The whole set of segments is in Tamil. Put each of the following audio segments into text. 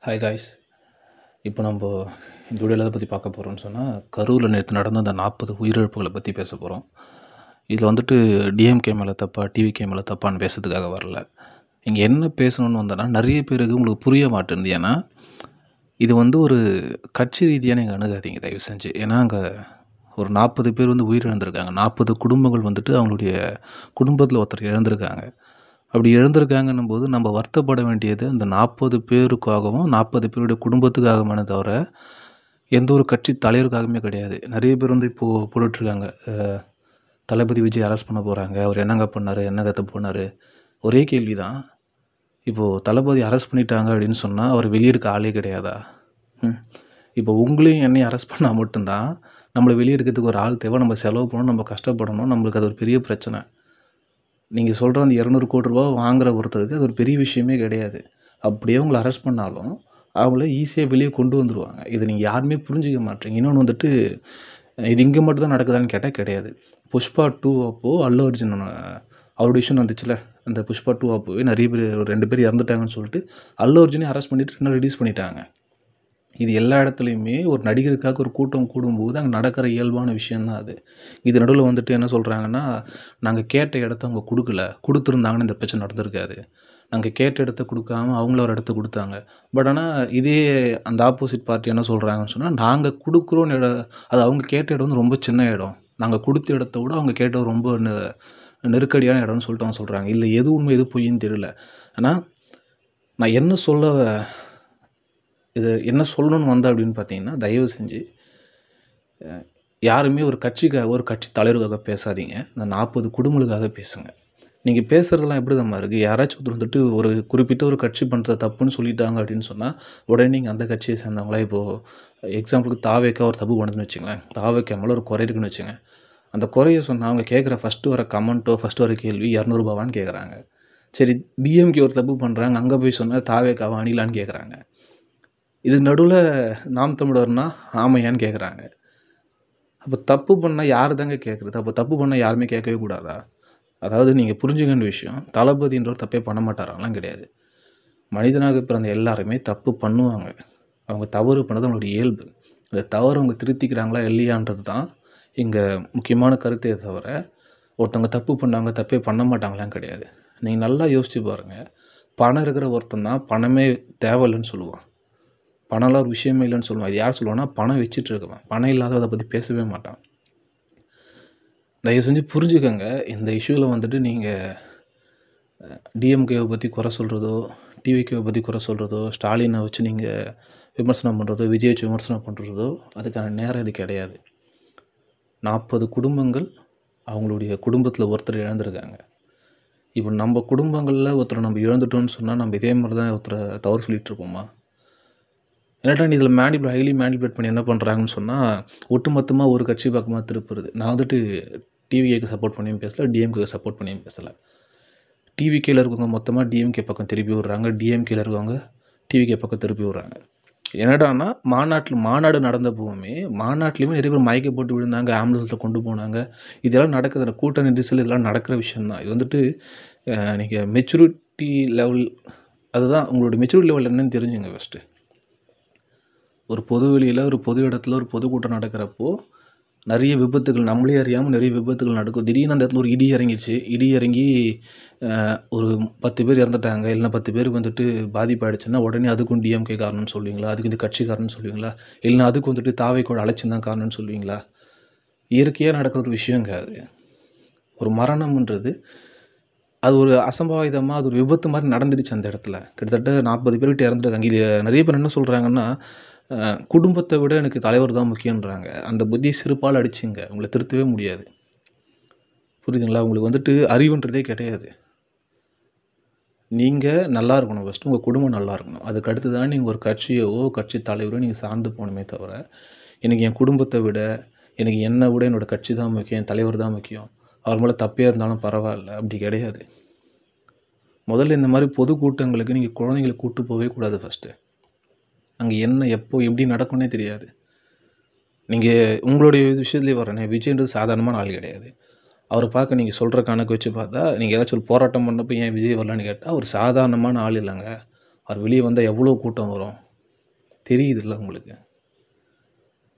Hi guys. இப்போ நம்ம இந்த வீடியோவில் எதை பற்றி பார்க்க போகிறோம்னு சொன்னால், கரூரில் நேற்று நடந்த அந்த 40 உயிரிழப்புகளை பற்றி பேச போகிறோம். இதில் வந்துட்டு டிஎம்கே மேலே தப்பா, டிவிகே மேலே தப்பான்னு பேசுறதுக்காக வரல. இங்கே என்ன பேசணும்னு வந்தோன்னா, நிறைய பேருக்கு உங்களுக்கு புரிய மாட்டேங்குது. ஏன்னா இது வந்து ஒரு கட்சி ரீதியாக நீங்கள் அணுகாதீங்க தயவு செஞ்சு. ஏன்னா அங்கே ஒரு 40 பேர் வந்து உயிரிழந்திருக்காங்க. 40 குடும்பங்கள் வந்துட்டு அவங்களுடைய குடும்பத்தில் ஒருத்தர் இழந்திருக்காங்க. அப்படி இழந்திருக்காங்கன்னும் போது நம்ம வருத்தப்பட வேண்டியது அந்த 40 பேருக்காகவும் 40 பேருடைய குடும்பத்துக்காகவானே தவிர எந்த ஒரு கட்சி தலைவருக்காகவுமே கிடையாது. நிறைய பேர் வந்து இப்போது போட்டுட்ருக்காங்க, தளபதி விஜய் அரெஸ்ட் பண்ண போகிறாங்க, அவர் என்னங்க பண்ணார், என்னங்க தப்பு பண்ணார். ஒரே கேள்வி தான், இப்போது தளபதி அரெஸ்ட் பண்ணிட்டாங்க அப்படின்னு சொன்னால் அவர் வெளியெடுக்க ஆளே கிடையாதா? இப்போ உங்களையும் என்னையும் அரெஸ்ட் பண்ணால் மட்டும்தான் நம்மளை வெளியெடுக்கிறதுக்கு ஒரு ஆள் தேவை. நம்ம செலவு பண்ணணும், நம்ம கஷ்டப்படணும், நம்மளுக்கு அது ஒரு பெரிய பிரச்சனை. நீங்கள் சொல்கிற அந்த 200 கோடி ரூபா வாங்குகிற ஒருத்தருக்கு அது ஒரு பெரிய விஷயமே கிடையாது. அப்படியே உங்களை அரெஸ்ட் பண்ணாலும் அவங்கள ஈஸியாக வெளியே கொண்டு வந்துடுவாங்க. இதை நீங்கள் யாருமே புரிஞ்சிக்க மாட்டீங்க. இன்னொன்று வந்துட்டு, இது இங்கே மட்டும் தான் நடக்குதான்னு கேட்டால் கிடையாது. புஷ்பா 2 அப்போது அல்லு அர்ஜுன் அவருடைய விஷயம் வந்துச்சுல, அந்த புஷ்பா 2 அப்போவே நிறைய பேர், ஒரு 2 பேர் இறந்துட்டாங்கன்னு சொல்லிட்டு அல்லு அர்ஜுனே அரெஸ்ட் பண்ணிவிட்டு இன்னும் ரிலீஸ் பண்ணிட்டாங்க. இது எல்லா இடத்துலையுமே ஒரு நடிகருக்காக ஒரு கூட்டம் கூடும்போது அங்கே நடக்கிற இயல்பான விஷயந்தான் அது. இது நடுவில் வந்துட்டு என்ன சொல்கிறாங்கன்னா, நாங்கள் கேட்ட இடத்த அவங்க கொடுக்கல, கொடுத்துருந்தாங்கன்னு இந்த பிரச்சனை நடந்திருக்காது. நாங்கள் கேட்ட இடத்த கொடுக்காம அவங்கள ஒரு இடத்த கொடுத்தாங்க. பட் ஆனால் இதே அந்த ஆப்போசிட் பார்ட்டி என்ன சொல்கிறாங்கன்னு சொன்னால், நாங்கள் கொடுக்குறோன்னு அது அவங்க கேட்ட இடம் வந்து ரொம்ப சின்ன இடம், நாங்கள் கொடுத்த இடத்த விட அவங்க கேட்ட ரொம்ப நெருக்கடியான இடம்னு சொல்லிட்டு அவங்க சொல்கிறாங்க. இல்லை எது உண்மை எது பொய்ன்னு தெரியல. ஆனால் நான் என்ன சொல்லணும்னு வந்தேன் அப்படின்னு பார்த்தீங்கன்னா, தயவு செஞ்சு யாருமே ஒரு கட்சிக்காக, ஒரு கட்சி தலைவருக்காக பேசாதீங்க. இந்த 40 குடும்பங்களுக்காக பேசுங்க. நீங்கள் பேசுகிறதெல்லாம் எப்படி தான் இருக்குது, யாராச்சும் ஒருத்தர் வந்துட்டு ஒரு குறிப்பிட்ட ஒரு கட்சி பண்ணுறது தப்புன்னு சொல்லிட்டாங்க அப்படின்னு சொன்னால் உடனே நீங்கள் அந்த கட்சியை சேர்ந்தவங்களா. இப்போது எக்ஸாம்பிளுக்கு தாவேக்கா ஒரு தப்பு பண்ணுதுன்னு வச்சுங்களேன், தாவேக்கா மேலே ஒரு குறை இருக்குன்னு வச்சுங்க. அந்த குறையை சொன்னால் அவங்க கேட்குற ஃபஸ்ட்டு வர கமெண்ட்டோ ஃபஸ்ட்டு வர கேள்வி 200 ரூபாவான்னு கேட்குறாங்க. சரி, டிஎம்கே ஒரு தப்பு பண்ணுறாங்க, அங்கே போய் சொன்னால் தாவேக்காவை அணிலான்னு கேட்குறாங்க. இது நடுவில் நாம் தமிழர்னா ஆமையான்னு கேட்குறாங்க. அப்போ தப்பு பண்ணால் யார் தாங்க கேட்குறது? அப்போ தப்பு பண்ணால் யாருமே கேட்கவே கூடாதா? அதாவது நீங்கள் புரிஞ்சுக்க வேண்டிய விஷயம், தளபதின்றவர் தப்பே பண்ண மாட்டாராலாம் கிடையாது. மனிதனாக பிறந்த எல்லாருமே தப்பு பண்ணுவாங்க. அவங்க தவறு பண்ணது அவங்களுடைய இயல்பு. அந்த தவறு அவங்க திருத்திக்கிறாங்களா இல்லையான்றது தான் இங்கே முக்கியமான கருத்தே தவிர, ஒருத்தவங்க தப்பு பண்ணாங்க தப்பே பண்ண மாட்டாங்களாம் கிடையாது. நீங்கள் நல்லா யோசித்து பாருங்கள். பணம் இருக்கிற ஒருத்தன் தான் பணமே தேவையில்லைன்னு சொல்லுவான், பணம்லாம் ஒரு விஷயமே இல்லைன்னு சொல்லுவான். இது யார் சொல்லுவான்னா, பணம் வச்சுட்டு இருக்கவன். பணம் இல்லாத அதை பற்றி பேசவே மாட்டான். தயவு செஞ்சு புரிஞ்சுக்கோங்க. இந்த இஷ்யூவில் வந்துட்டு நீங்கள் டிஎம்கேவை பற்றி குறை சொல்கிறதோ, டிவிகேவை பற்றி குறை சொல்கிறதோ, ஸ்டாலினை வச்சு நீங்கள் விமர்சனம் பண்ணுறதோ, விஜய் வச்சு விமர்சனம் பண்ணுறதோ அதுக்கான நேரம் இது கிடையாது. 40 குடும்பங்கள் அவங்களுடைய குடும்பத்தில் ஒருத்தர் இழந்திருக்காங்க. இப்போ நம்ம குடும்பங்களில் ஒருத்தரை நம்ம இழந்துட்டோம்னு சொன்னால் நம்ம இதே மாதிரி தான் ஒருத்தரை தவறு சொல்லிகிட்டு இருப்போமா? என்னடா இதில் ஹைலி மேனிபுலேட் பண்ணி என்ன பண்ணுறாங்கன்னு சொன்னால், ஒட்டுமொத்தமாக ஒரு கட்சி பக்கமாக திருப்புறது. நான் வந்துட்டு டிவிகேக்கு சப்போர்ட் பண்ணியும் பேசலை, டிஎம்கேக்கு சப்போர்ட் பண்ணியும் பேசலை. டிவிகேயில் இருக்கவங்க மொத்தமாக டிஎம்கே பக்கம் திருப்பி விடுறாங்க, டிஎம்கேயில் இருக்கவங்க டிவிகே பக்கம் திருப்பி விடுறாங்க. என்னடான்னா, மாநாடு நடந்த போகுமே, மாநாட்டிலையுமே நிறைய பேர் மயக்க போட்டு விழுந்தாங்க, ஆம்புலன்ஸில் கொண்டு போனாங்க. இதெல்லாம் நடக்குது, கூட்ட நெரிசல் இதெல்லாம் நடக்கிற விஷயந்தான். இது வந்துட்டு நீங்கள் மெச்சூரிட்டி லெவல், அதுதான் உங்களுடைய மெச்சூரிட்டி லெவல் என்னன்னு தெரிஞ்சுங்க ஃபஸ்ட்டு. ஒரு பொது வெளியில், ஒரு பொது இடத்துல ஒரு பொதுக்கூட்டம் நடக்கிறப்போ நிறைய விபத்துகள், நம்மளே அறியாமல் நிறைய விபத்துகள் நடக்கும். திடீர்னு அந்த இடத்துல ஒரு இடி இறங்கிடுச்சு, இடி இறங்கி ஒரு 10 பேர் இறந்துட்டாங்க, இல்லைனா 10 பேருக்கு வந்துட்டு பாதிப்பாயிடுச்சுன்னா உடனே அதுக்கும் டிஎம்கே காரணம்னு சொல்லுவீங்களா? அதுக்கு இந்த கட்சி காரணம்னு சொல்லுவீங்களா? இல்லைனா அதுக்கு வந்துட்டு தாவேக்கோட அலட்சியம் தான் காரணம்னு சொல்லுவீங்களா? இயற்கையாக நடக்கிற ஒரு விஷயங்க அது. ஒரு மரணம்ன்றது அது ஒரு அசம்பாவிதமாக, அது ஒரு விபத்து மாதிரி நடந்துடுச்சு அந்த இடத்துல. கிட்டத்தட்ட 40 பேர்கிட்ட இறந்துருக்காங்க. இது நிறைய பேர் என்ன சொல்கிறாங்கன்னா, குடும்பத்தை விட எனக்கு தலைவர் தான் முக்கியன்றாங்க. அந்த புத்தி செருப்பால் அடிச்சுங்க, உங்களை திருத்தவே முடியாது. புரியுதுங்களா? உங்களுக்கு வந்துட்டு அறிவுன்றதே கிடையாது. நீங்கள் நல்லா இருக்கணும் ஃபஸ்ட்டு, உங்கள் குடும்பம் நல்லா இருக்கணும். அதுக்கு அடுத்து தான் நீங்கள் ஒரு கட்சியவோ கட்சி தலைவரோ நீங்கள் சார்ந்து போகணுமே தவிர, எனக்கு என் குடும்பத்தை விட, எனக்கு என்னை விட என்னோடய கட்சி தான் முக்கியம், என் தலைவர் தான் முக்கியம், அவர் மேலே தப்பே இருந்தாலும் பரவாயில்ல, அப்படி கிடையாது. முதல்ல இந்த மாதிரி பொதுக்கூட்டங்களுக்கு நீங்கள் குழந்தைங்களை கூப்பிட்டு போகவே கூடாது ஃபஸ்ட்டு. அங்கே என்ன எப்போ எப்படி நடக்கும்னே தெரியாது. நீங்கள் உங்களுடைய விஷயத்துலேயே வரேனே, விஜய்ன்றது சாதாரணமான ஆள் கிடையாது. அவரை பார்க்க நீங்கள் சொல்கிற கணக்கு வச்சு பார்த்தா, நீங்கள் ஏதாச்சும் ஒரு போராட்டம் பண்ணப்போ ஏன் விஜய் வரலான்னு கேட்டால், அவர் சாதாரணமான ஆள் இல்லைங்க. அவர் வெளியே வந்தால் எவ்வளோ கூட்டம் வரும். தெரியுதுல்ல உங்களுக்கு.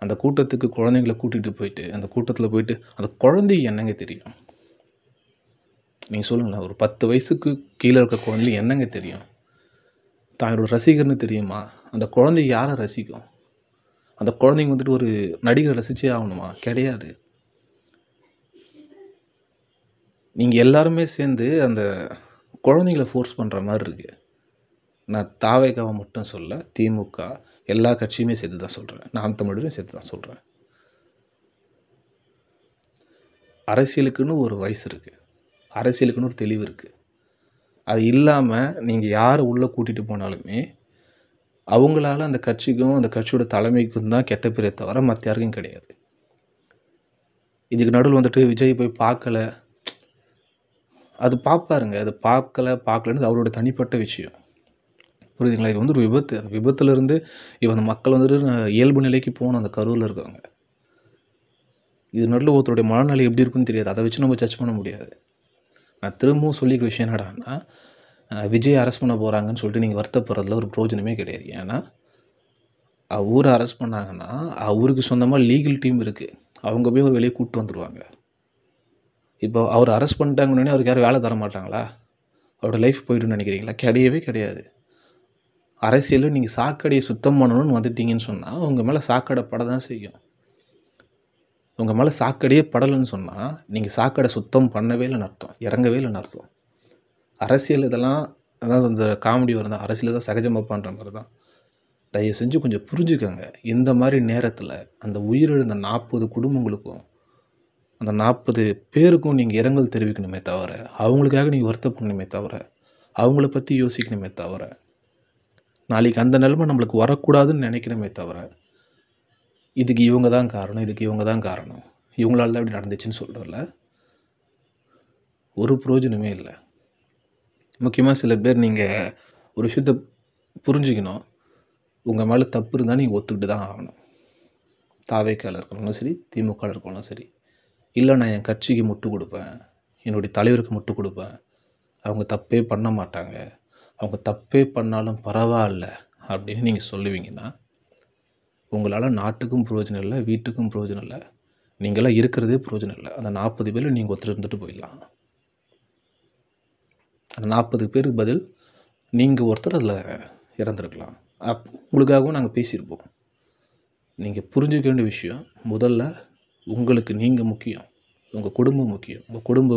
அந்த கூட்டத்துக்கு குழந்தைங்கள கூட்டிகிட்டு போயிட்டு அந்த கூட்டத்தில் போயிட்டு அந்த குழந்தைக்கு என்னங்க தெரியும்? நீங்கள் சொல்லுங்களேன். ஒரு 10 வயசுக்கு கீழே இருக்க குழந்தைக்கு என்னங்க தெரியும்? தன்னோட ரசிகர்னு தெரியுமா? அந்த குழந்தை யாரை ரசிக்கும்? அந்த குழந்தைங்க வந்துட்டு ஒரு நடிகரை ரசித்தே ஆகணுமா? கிடையாது. நீங்கள் எல்லாருமே சேர்ந்து அந்த குழந்தைங்கள ஃபோர்ஸ் பண்ணுற மாதிரி இருக்கு. நான் தாவேகாவை மட்டும் சொல்ல, திமுக எல்லா கட்சியுமே சேர்த்து தான் சொல்கிறேன். நாம் தமிழரும் சேர்த்து தான் சொல்கிறேன். அரசியலுக்குன்னு ஒரு வயசு இருக்குது, அரசியலுக்குன்னு ஒரு தெளிவு இருக்குது. அது இல்லாமல் நீங்கள் யாரை உள்ளே கூட்டிகிட்டு போனாலுமே அவங்களால அந்த கட்சிக்கும் அந்த கட்சியோட தலைமைக்கும் தான் கெட்ட பேரே தவிர மற்ற யாருக்கும் கிடையாது. இதுக்கு நடுவில் வந்துட்டு விஜய் போய் பார்க்கல, அது பார்ப்பாருங்க. அது பார்க்கலன்னு அவரோட தனிப்பட்ட விஷயம். புரியுதுங்களா? இது வந்து ஒரு விபத்து. அந்த விபத்துலேருந்து இவன் மக்கள் வந்துட்டு இயல்பு நிலைக்கு போகணும். அந்த கரூரில் இருக்காங்க. இது நடுவில் ஒருத்தருடைய மனநிலை எப்படி இருக்குன்னு தெரியாது. அதை வச்சு நம்ம ஜட்ஜ் பண்ண முடியாது. நான் திரும்பவும் சொல்லிக்கிற விஷயம் என்னடான்னா, விஜய் அரெஸ்ட் பண்ண போகிறாங்கன்னு சொல்லிட்டு நீங்கள் வருத்தப்படுறதுல ஒரு பிரயோஜனமே கிடையாது. ஏன்னா ஊரை அரெஸ்ட் பண்ணாங்கன்னா அவருக்கு சொந்தமாக லீகல் டீம் இருக்குது. அவங்க போய் ஒரு வெளியே கூப்பிட்டு வந்துடுவாங்க. இப்போ அவர் அரெஸ்ட் பண்ணிட்டாங்கன்னே அவருக்கு யாரும் வேலை தர மாட்டாங்களா? அவரோட லைஃப் போய்ட்டுன்னு நினைக்கிறீங்களா? கிடையவே கிடையாது. அரசியலில் நீங்கள் சாக்கடையை சுத்தம் பண்ணணும்னு வந்துட்டீங்கன்னு சொன்னால் உங்கள் மேலே சாக்கடை பட தான் செய்யும். உங்கள் மேலே சாக்கடையே படலைன்னு சொன்னால் நீங்கள் சாக்கடை சுத்தம் பண்ணவே இல்லைன்னு அர்த்தம், இறங்கவே இல்லைன்னு அர்த்தம். அரசியல் இதெல்லாம் அதான் அந்த காமெடி வரும் தான், அரசியல் தான் சகஜமாக பண்ணுற மாதிரி தான். தயவு செஞ்சு கொஞ்சம் புரிஞ்சுக்கோங்க. இந்த மாதிரி நேரத்தில் அந்த உயிரிழந்த 40 குடும்பங்களுக்கும் அந்த 40 பேருக்கும் நீங்கள் இரங்கல் தெரிவிக்கணுமே தவிர, அவங்களுக்காக நீங்கள் வருத்தப்படணுமே தவிர, அவங்கள பற்றி யோசிக்கணுமே தவிர, நாளைக்கு அந்த நிலைமை நம்மளுக்கு வரக்கூடாதுன்னு நினைக்கணுமே தவிர, இதுக்கு இவங்க தான் காரணம், இதுக்கு இவங்க தான் காரணம், இவங்களால தான் இப்படி நடந்துச்சுன்னு சொல்கிறதில்ல ஒரு பிரயோஜனமே இல்லை. முக்கியமாக சில பேர் நீங்கள் ஒரு விஷயத்த புரிஞ்சுக்கணும். உங்கள் மேலே தப்பு இருந்தால் நீங்கள் ஒத்துக்கிட்டு தான் ஆகணும். தாவேக்கால இருக்கிறவங்களும் சரி, திமுகவில் இருக்கிறவங்களும் சரி. இல்லை நான் என் கட்சிக்கு முட்டு கொடுப்பேன், என்னுடைய தலைவருக்கு முட்டு கொடுப்பேன், அவங்க தப்பே பண்ண மாட்டாங்க, அவங்க தப்பே பண்ணாலும் பரவாயில்ல அப்படின்னு நீங்கள் சொல்லுவீங்கன்னா உங்களால் நாட்டுக்கும் பிரயோஜனம் இல்லை, வீட்டுக்கும் பிரயோஜனம் இல்லை, நீங்களாம் இருக்கிறதே பிரயோஜனம் இல்லை. அந்த 40 பேரில் நீங்கள் ஒருத்தர் இருந்துட்டு போயிடலாம். அந்த 40 பேருக்கு பதில் நீங்கள் ஒருத்தர் அதில் இறந்துருக்கலாம். அப்போ உங்களுக்காகவும் நாங்கள் பேசியிருப்போம். நீங்கள் புரிஞ்சுக்க வேண்டிய விஷயம், முதல்ல உங்களுக்கு நீங்கள் முக்கியம், உங்கள் குடும்பம் முக்கியம், உங்கள் குடும்ப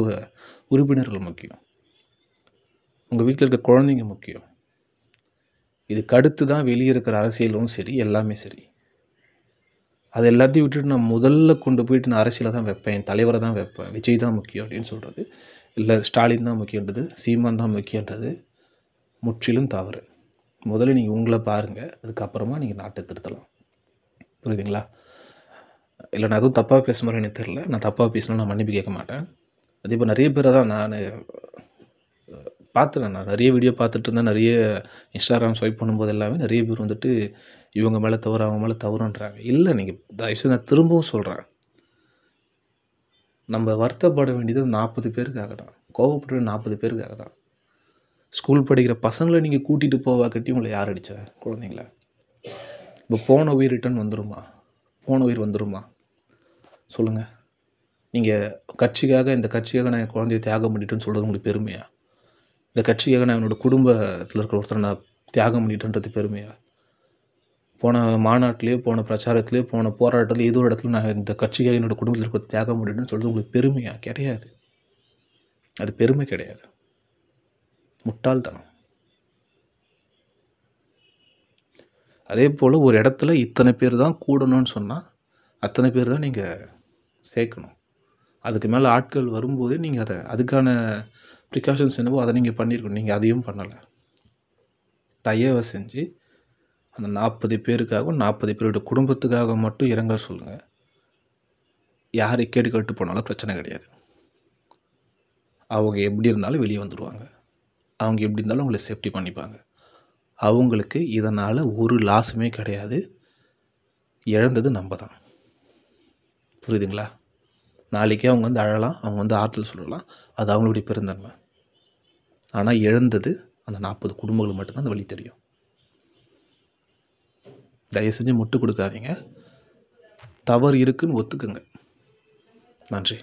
உறுப்பினர்கள் முக்கியம், உங்கள் வீட்டில் இருக்க குழந்தைங்க முக்கியம். இதுக்கு அடுத்து தான் வெளியே இருக்கிற அரசியலும் சரி, எல்லாமே சரி. அது எல்லாத்தையும் விட்டுட்டு நான் முதல்ல கொண்டு போயிட்டு நான் அரசியலை தான் வைப்பேன், என் தலைவரை தான் வைப்பேன், விஜய் தான் முக்கியம் அப்படின்னு சொல்கிறது, இல்லை ஸ்டாலின் தான் முக்கியன்றது, சீமான் தான் முக்கியன்றது முற்றிலும் தவறு. முதல்ல நீங்கள் உங்களை பாருங்கள், அதுக்கப்புறமா நீங்கள் நாட்டை திருத்தலாம். புரியுதுங்களா? இல்லை நான் எதுவும் தப்பாக பேச மாதிரி எனக்கு தெரில. நான் தப்பாக பேசினா நான் மன்னிப்பு கேட்க மாட்டேன். அதே இப்போ நிறைய பேரை தான் நான் பார்த்துறேன். நான் நிறைய வீடியோ பார்த்துட்டு இருந்தேன். நிறைய இன்ஸ்டாகிராம் ஸ்வைப் பண்ணும்போது எல்லாமே நிறைய பேர் வந்துட்டு இவங்க மேலே தவறு, அவங்க மேலே தவறுன்றாங்க. இல்லை, நீங்கள் தயவுசெய்து நான் திரும்பவும் சொல்கிறேன், நம்ம வருத்தப்பட வேண்டியது 40 பேருக்காக தான், கோவப்படுற 40 பேருக்காக தான். ஸ்கூல் படிக்கிற பசங்களை நீங்கள் கூட்டிகிட்டு போவா கட்டி உங்களை யார் அடித்தா? குழந்தைங்கள. இப்போ போன உயிர் ரிட்டர்ன் வந்துடுமா? போன உயிர் வந்துடுமா? சொல்லுங்கள். நீங்கள் கட்சிக்காக, இந்த கட்சிக்காக நான் என் குழந்தைய தியாகம் பண்ணிட்டேன்னு சொல்கிறது உங்களுக்கு பெருமையா? இந்த கட்சிக்காக நான் என்னோடய குடும்பத்தில் இருக்கிற ஒருத்தரை நான் தியாகம் பண்ணிட்டேன்றது பெருமையா? போன மாநாட்டிலேயோ, போன பிரச்சாரத்துலேயோ, போன போராட்டத்தில் ஏதோ ஒரு இடத்துல நான் இந்த கட்சிக்காக என்னோடய குடும்பத்தில் இருக்கிற தியாகம் பண்ணிட்டேன்னு சொல்கிறது உங்களுக்கு பெருமையா? கிடையாது. அது பெருமை கிடையாது, முட்டாள்தனம். அதே போல் ஒரு இடத்துல இத்தனை பேர் தான் கூடணும்னு சொன்னால் அத்தனை பேர் தான் நீங்கள் சேர்க்கணும். அதுக்கு மேலே ஆட்கள் வரும்போதே நீங்கள் அதுக்கான ப்ரிகாஷன்ஸ் என்னவோ அதை நீங்கள் பண்ணியிருக்கணும். நீங்கள் அதையும் பண்ணலை. தயவு செஞ்சு அந்த 40 பேருக்காகவும் 40 பேரோட குடும்பத்துக்காக மட்டும் இரங்கல் சொல்லுங்கள். யார் கேட்டு கேட்டு போனாலும் பிரச்சனை கிடையாது. அவங்க எப்படி இருந்தாலும் வெளியே வந்துடுவாங்க. அவங்க எப்படி இருந்தாலும் உங்களை சேஃப்டி பண்ணிப்பாங்க. அவங்களுக்கு இதனால் ஒரு லாஸுமே கிடையாது. இழந்தது நம்ம தான். புரியுதுங்களா? நாளைக்கே அவங்க வந்து அழலாம், அவங்க வந்து ஆறுதல் சொல்லலாம், அது அவங்களுடைய பெருந்தன்மை. ஆனால் இழந்தது அந்த 40 குடும்பங்களுக்கு மட்டும்தான் அந்த வழி தெரியும். தயவு செஞ்சு முட்டு கொடுக்காதீங்க. தவறு இருக்குன்னு ஒத்துக்குங்க. நன்றி.